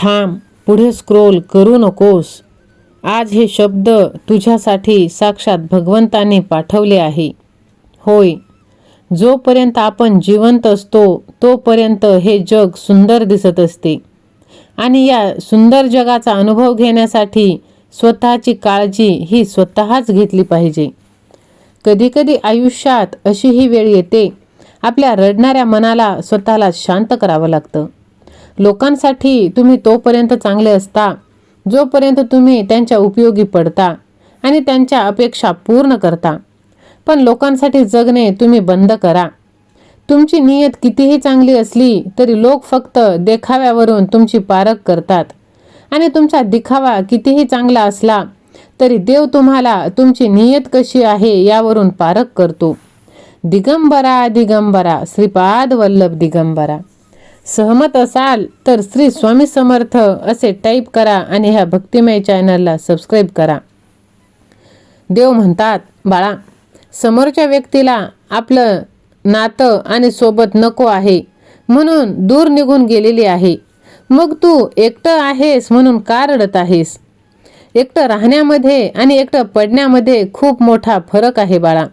थांब, पुढे स्क्रोल करू नकोस. आज हे शब्द तुझ्यासाठी साक्षात भगवंताने पाठवले आहे. होय, जोपर्यंत आपण जिवंत असतो तोपर्यंत हे जग सुंदर दिसत असते आणि या सुंदर जगाचा अनुभव घेण्यासाठी स्वतःची काळजी ही स्वतःच घेतली पाहिजे. कधीकधी आयुष्यात अशी ही वेळ येते, आपल्या रडणाऱ्या मनाला स्वतःला शांत करावं लागतं. लोकांसाठी तुम्ही तोपर्यंत चांगले असता जोपर्यंत तुम्ही त्यांच्या उपयोगी पडता आणि त्यांच्या अपेक्षा पूर्ण करता. पण लोकांसाठी जगणे तुम्ही बंद करा. तुमची नियत कितीही चांगली असली तरी लोक फक्त देखाव्यावरून तुमची पारख करतात आणि तुमचा दिखावा कितीही चांगला असला तरी देव तुम्हाला तुमची नियत कशी आहे यावरून पारख करतो. दिगंबरा दिगंबरा श्रीपाद वल्लभ दिगंबरा. सहमत असाल तर श्री स्वामी समर्थ असे टाईप करा आणि ह्या भक्तिमय चॅनलला सबस्क्राईब करा. देव म्हणतात, बाळा, समोरच्या व्यक्तीला आपलं नातं आणि सोबत नको आहे म्हणून दूर निघून गेलेली आहे. मग तू एकटं आहेस म्हणून का रडत आहेस? एकटं राहण्यामध्ये आणि एकटं पडण्यामध्ये खूप मोठा फरक आहे बाळा.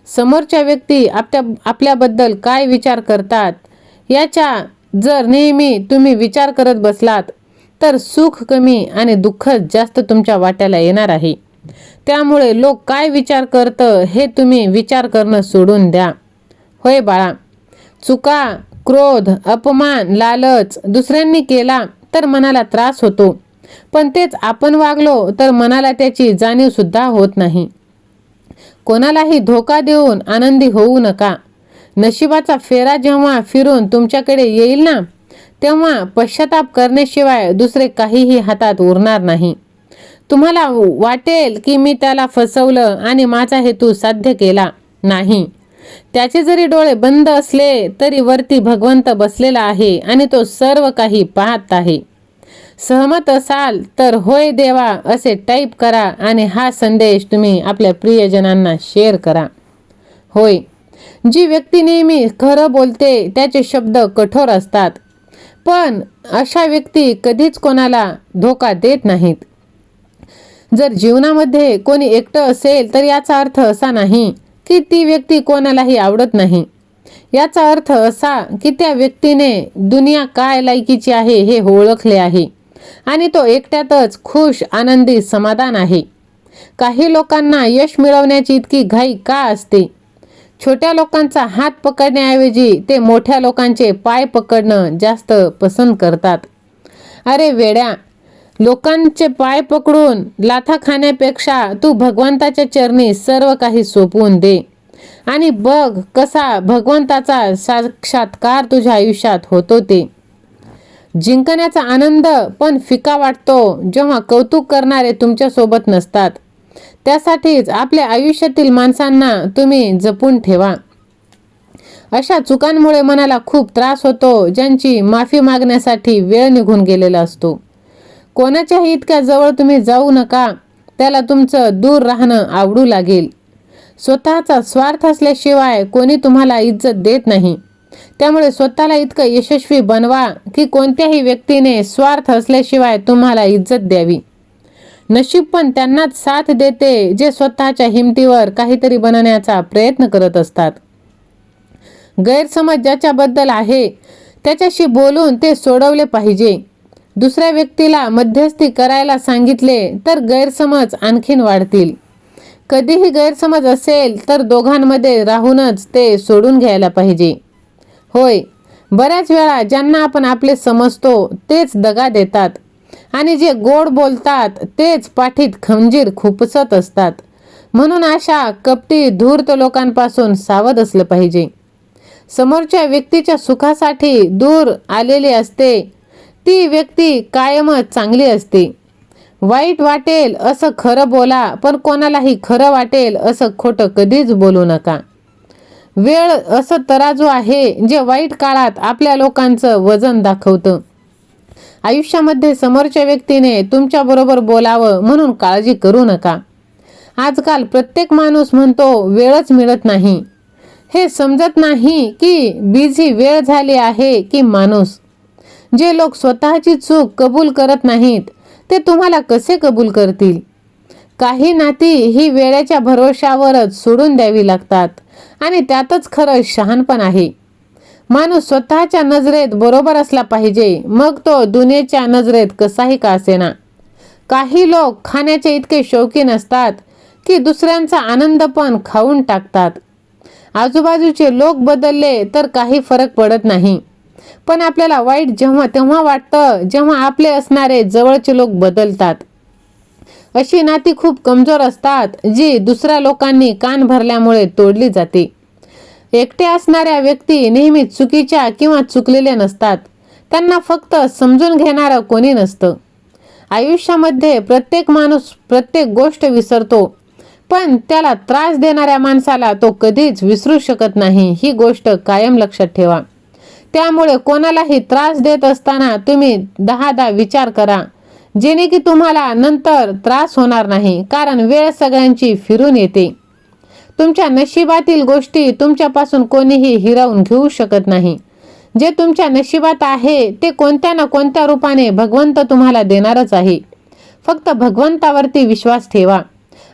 समोरच्या व्यक्ती आपल्याबद्दल काय विचार करतात याचा जर नेहमी तुम्ही विचार करत बसलात तर सुख कमी आणि दुःख जास्त तुमच्या वाट्याला येणार आहे. त्यामुळे लोक काय विचार करतं हे तुम्ही विचार करणं सोडून द्या. होय बाळा, चुका, क्रोध, अपमान, लालच दुसऱ्यांनी केला तर मनाला त्रास होतो, पण तेच आपण वागलो तर मनाला त्याची जाणीव सुद्धा होत नाही. कोणालाही धोका देऊन आनंदी होऊ नका. नशिबाचा फेरा जेव्हा फिरून तुमच्याकडे येईल ना, तेव्हा पश्चाताप करण्याशिवाय दुसरे काहीही हातात उरणार नाही. तुम्हाला वाटेल की मी त्याला फसवलं आणि माझा हेतू साध्य केला नाही. त्याचे जरी डोळे बंद असले तरी वरती भगवंत बसलेला आहे आणि तो सर्व काही पाहत आहे. सहमत असाल तर होय देवा असे टाईप करा आणि हा संदेश तुम्ही आपल्या प्रियजनांना शेअर करा. होय, जी व्यक्ती नेहमी खरं बोलते त्याचे शब्द कठोर असतात, पण अशा व्यक्ती कधीच कोणाला धोका देत नाहीत. जर जीवनामध्ये कोणी एकटं असेल तर याचा अर्थ असा नाही की ती व्यक्ती कोणालाही आवडत नाही. याचा अर्थ असा की त्या व्यक्तीने दुनिया काय लायकीची आहे हे ओळखले आहे आणि तो एकट्यातच खुश, आनंदी, समाधान आहे. काही लोकांना यश मिळवण्याची इतकी घाई का असते? छोट्या लोकांचा हात पकडण्याऐवजी ते मोठ्या लोकांचे पाय पकडणं जास्त पसंत करतात. अरे वेड्या, लोकांचे पाय पकडून लाथा खाण्यापेक्षा तू भगवंताच्या चरणी सर्व काही सोपवून दे आणि बघ कसा भगवंताचा साक्षात्कार तुझ्या आयुष्यात होतो. ते जिंकण्याचा आनंद पण फिका वाटतो जेव्हा कौतुक करणारे तुमच्या सोबत नसतात. त्यासाठीच आपल्या आयुष्यातील माणसांना तुम्ही जपून ठेवा. अशा चुकांमुळे मनाला खूप त्रास होतो ज्यांची माफी मागण्यासाठी वेळ निघून गेलेला असतो. कोणाच्याही इतक्या जवळ तुम्ही जाऊ नका, त्याला तुमचं दूर राहणं आवडू लागेल. स्वतःचा स्वार्थ असल्याशिवाय कोणी तुम्हाला इज्जत देत नाही. त्यामुळे स्वतःला इतकं यशस्वी बनवा की कोणत्याही व्यक्तीने स्वार्थ असल्याशिवाय तुम्हाला इज्जत द्यावी. नशीब पण त्यांनाच साथ देते जे स्वतःच्या हिमतीवर काहीतरी बनवण्याचा प्रयत्न करत असतात. गैरसमज ज्याच्याबद्दल आहे त्याच्याशी बोलून ते सोडवले पाहिजे. दुसऱ्या व्यक्तीला मध्यस्थी करायला सांगितले तर गैरसमज आणखीन वाढतील. कधीही गैरसमज असेल तर दोघांमध्ये राहूनच ते सोडून घ्यायला पाहिजे. होय, बऱ्याच वेळा ज्यांना आपण आपले समजतो तेच दगा देतात आणि जे गोड बोलतात तेच पाठीत खंजीर खुपसत असतात. म्हणून अशा कपटी, धूर्त लोकांपासून सावध असलं पाहिजे. समोरच्या व्यक्तीच्या सुखासाठी दूर आलेली असते ती व्यक्ती कायमच चांगली असते. वाईट वाटेल असं खरं बोला, पण कोणालाही खरं वाटेल असं खोटं कधीच बोलू नका. वेळ असं तराजू आहे जे वाईट काळात आपल्या लोकांचं वजन दाखवतं. आयुष्यामध्ये समोरच्या व्यक्तीने तुमच्याबरोबर बोलावं म्हणून काळजी करू नका. आजकाल प्रत्येक माणूस म्हणतो वेळच मिळत नाही. हे समजत नाही की बिझी वेळ झाली आहे की माणूस. जे लोक स्वतःची चूक कबूल करत नाहीत ते तुम्हाला कसे कबूल करतील? काही नाती ही वेळेच्या भरोशावरच सोडून द्यावी लागतात आणि त्यातच खरं शहाणपण आहे. माणूस स्वतःच्या नजरेत बरोबर असला पाहिजे, मग तो दुनियेच्या नजरेत कसाही का असेना. काही लोक खाण्याचे इतके शौकीन असतात की दुसऱ्यांचा आनंद पण खाऊन टाकतात. आजूबाजूचे लोक बदलले तर काही फरक पडत नाही, पण आपल्याला वाईट तेव्हा वाटतं जेव्हा आपले असणारे जवळचे लोक बदलतात. अशी नाती खूप कमजोर असतात, जी दुसऱ्या लोकांनी कान भरल्यामुळे तोडली जाते. एकटे असणाऱ्या व्यक्ती नेहमी चुकीच्या किंवा चुकलेल्या नसतात, त्यांना फक्त समजून घेणारं कोणी नसतं. आयुष्यामध्ये प्रत्येक माणूस प्रत्येक गोष्ट विसरतो, पण त्याला त्रास देणाऱ्या माणसाला तो कधीच विसरू शकत नाही. ही गोष्ट कायम लक्षात ठेवा. त्यामुळे कोणालाही त्रास देत असताना तुम्ही 10दा विचार करा, जेणे की तुम्हाला नंतर त्रास होणार नाही, कारण वेळ सगळ्यांची फिरून येते. तुमच्या नशिबातील गोष्टी तुमच्यापासून कोणीही हिरावून घेऊ शकत नाही. जे तुमच्या नशिबात आहे ते कोणत्या ना कोणत्या रूपाने भगवंत तुम्हाला देणारच आहे. फक्त भगवंतावरती विश्वास ठेवा,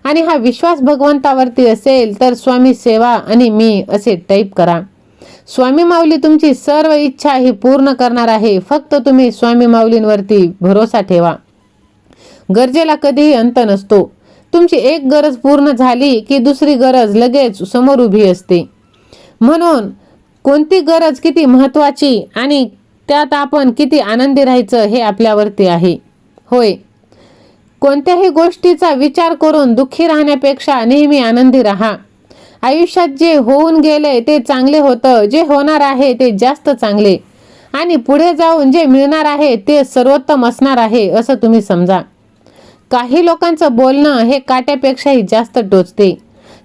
आणि हा विश्वास भगवंतावरती असेल तर स्वामी सेवा आणि मी असे टाईप करा. स्वामी माऊली तुमची सर्व इच्छा ही पूर्ण करणार आहे. फक्त तुम्ही स्वामी माऊलींवरती भरोसा ठेवा. गरजेला कधीही अंत नसतो. तुमची एक गरज पूर्ण झाली की दुसरी गरज लगेच समोर उभी असते. म्हणून कोणती गरज किती महत्त्वाची आणि त्यात आपण किती आनंदी राहायचं हे आपल्यावरती आहे. होय, कोणत्याही गोष्टीचा विचार करून दुःखी राहण्यापेक्षा नेहमी आनंदी राहा. आयुष्यात जे होऊन गेले ते चांगले होतं, जे होणार आहे ते जास्त चांगले, आणि पुढे जाऊन जे मिळणार आहे ते सर्वोत्तम असणार आहे असं तुम्ही समजा. काही लोकांचं बोलणं हे काट्यापेक्षाही जास्त टोचते,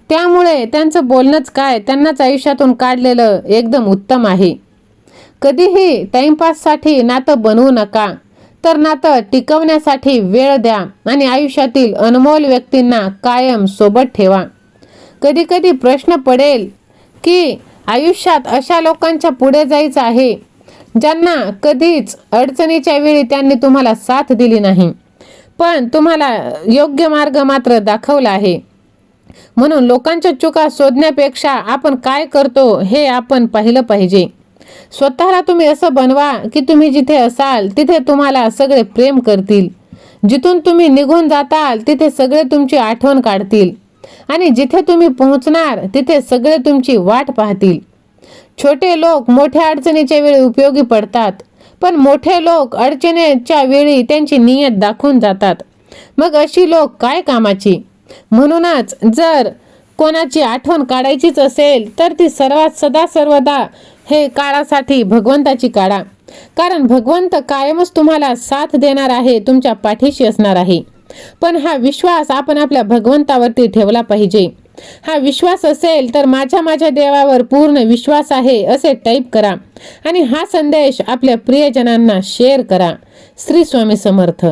त्यामुळे त्यांचं बोलणंच काय त्यांनाच आयुष्यातून काढलेलं एकदम उत्तम आहे. कधीही टाइमपाससाठी नातं बनवू नका, तर नातं टिकवण्यासाठी वेळ द्या आणि आयुष्यातील अनमोल व्यक्तींना कायम सोबत ठेवा. कधी कधी प्रश्न पडेल की आयुष्यात अशा लोकांच्या पुढे जायचं आहे ज्यांना कधीच अडचणीच्या वेळी त्यांनी तुम्हाला साथ दिली नाही, पण तुम्हाला योग्य मार्ग मात्र दाखवला आहे. म्हणून लोकांच्या चुका शोधण्यापेक्षा आपण काय करतो हे आपण पाहिलं पाहिजे. स्वतःला तुम्ही असं बनवा की तुम्ही जिथे असाल तिथे तुम्हाला सगळे प्रेम करतील. जिथून तुम्ही निघून जाताल तिथे सगळे तुमची आठवण काढतील, आणि जिथे तुम्ही पोहोचणार तिथे सगळे तुमची वाट पाहतील. छोटे लोक मोठ्या अडचणीच्या वेळी उपयोगी पडतात, पण मोठे लोक अडचणीच्या वेळी त्यांची नियत दाखवून जातात. मग अशी लोक काय कामाची? म्हणूनच जर कोणाची आठवण काढायचीच असेल तर ती सदा सर्वदा हे काळासाठी भगवंताची काढा, कारण भगवंत कायमच तुम्हाला साथ देणार आहे, तुमच्या पाठीशी असणार आहे. पण हा विश्वास आपण आपल्या भगवंतावरती ठेवला पाहिजे. हा विश्वास असेल तर माझ्या देवावर पूर्ण विश्वास आहे असे टाईप करा आणि हा संदेश आपल्या प्रियजनांना शेअर करा. श्री स्वामी समर्थ.